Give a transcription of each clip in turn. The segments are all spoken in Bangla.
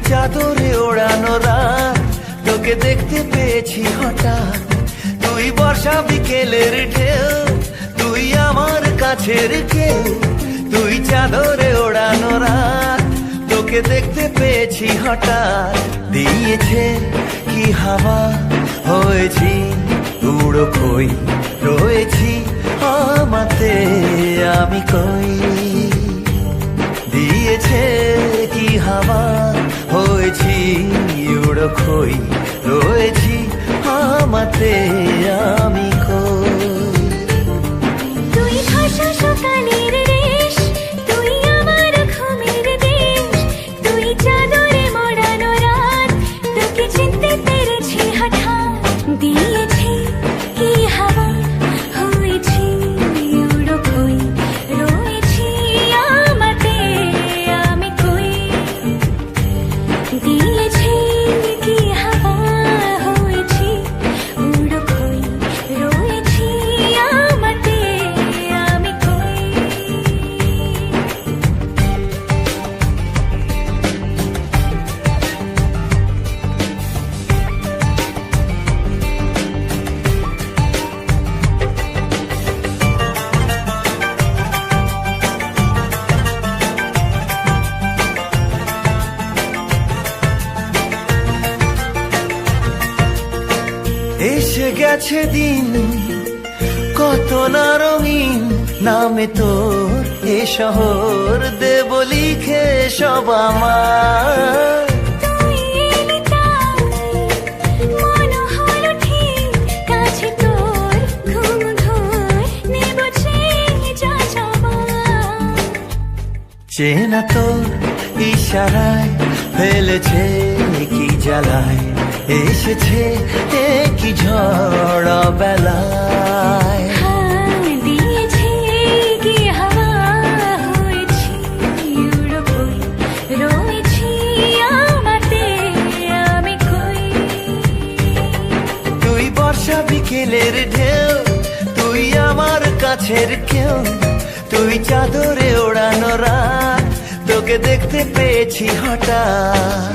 চাদরে ওড়ানো রাত, তোকে দেখতে পেয়েছি হঠাৎ। তুই বর্ষা বিকেলের ঢেউ, তুই আমার কাছের কেউ। তুই চাদরে ওড়ানো রাত, তোকে দেখতে পেয়েছি হঠাৎ। দিয়েছে কি হাওয়া, হয়েছি উড়ো খই, রয়েছি আমাতে আমি কই। দিয়েছে কি হাওয়া, হয়েছি উড়ো খই, রয়েছি আমাতে আমি কই। তুই ভাষা সকালের রেশ, তুই আমার ঘুমের দেশ। তুই চাদরে মোড়ানো রাত, তোকে চিনতে পেরেছি হঠাৎ। দিয়েছি কি হাওয়া, হয়েছি উড়ো খই, রয়েছি আমাতে আমি কই। দিয়েছি কি হাওয়া, হয়েছি উড়ো খই, রয়েছি আমাতে আমি কই। এসে গেছে দিন কত না রঙিন, নামে তোর এ শহর দেব লিখে সব আমার। তুই এলি তাই মন হলো ঠিক, কাছে তোর ঘুম ধর নেব যা যাবার। চেনা তোর ইশারায় ফেলেছে কি জ্বালায়, এসেছে কি ঝড় বেলায়। দিয়েছি কি হাওয়া, হয়েছি উড়ো খই, রয়েছি আমাতে আমি কই। তুই বর্ষা বিকেলের ঢেউ, তুই আমার কাছের কেউ। তুই চাদরে ওড়ানো রাত, তোকে দেখতে পেয়েছি হঠাৎ।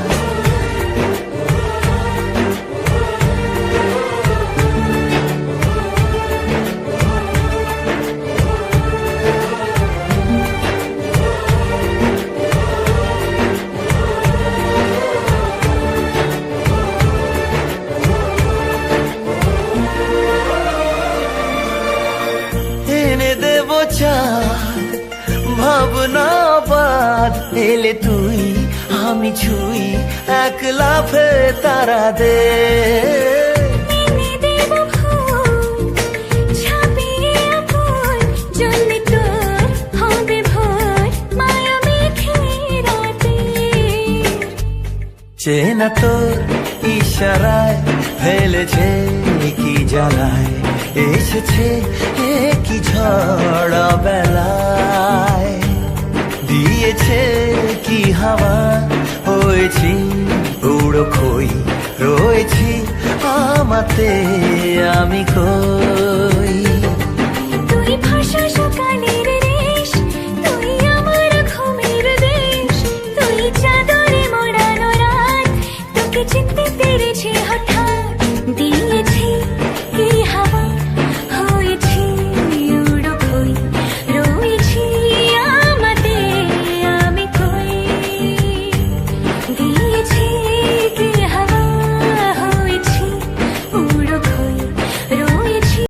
এনে দেব চাঁদ ভাবনা বাদ, এলে তুই আমি ছুই এক লাফে তারা দে। এনে দেব ফুল ছাপিয়ে ফুল, জ্বলবে তোর হবে ভোর মায়া মেঘে রাতে। চেনা তোর ইশারায় ফেলেছে কি জ্বালায়, এসেছে কি ঝড় বেলায়। দিয়েছে কি হাওয়া, হয়েছি উড়ো খই, রয়েছি আমাতে আমি কই।